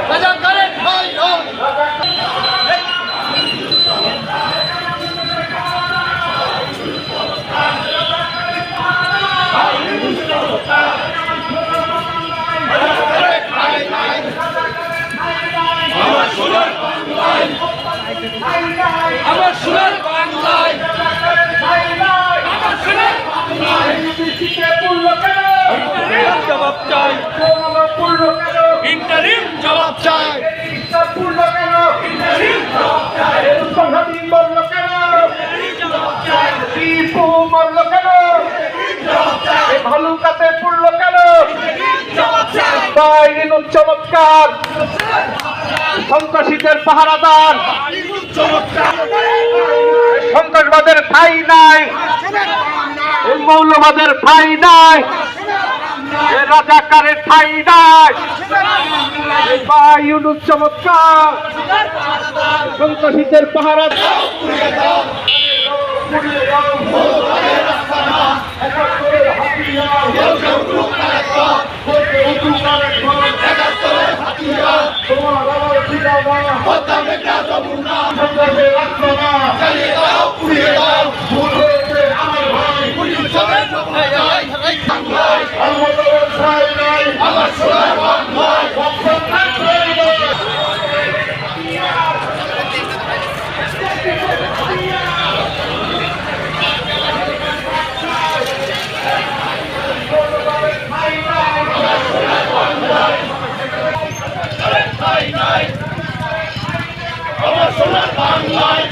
রাজাকারের ঠাঁই নয়। আমার সোনার বাংলায়, আমার সোনার বাংলায়, আমার সোনার বাংলায় জবাব চাই, ইন্টারিম জবাব চাই, সংঘাতী মরল কেন, টিপু মরল কেন, ভালুকাতে পড়ল কেন, বাইরিনুর চমৎকার সন্ত্রাসীদের পাহারাদার, সন্ত্রাসবাদের ঠাঁই নাই, মৌলবাদের ঠাঁই নাই, রাজাকারের ঠাঁই নাই, বাইরিনুর চমৎকার সন্ত্রাসীদের পাহারাদার। আমার সোনার বাংলায়।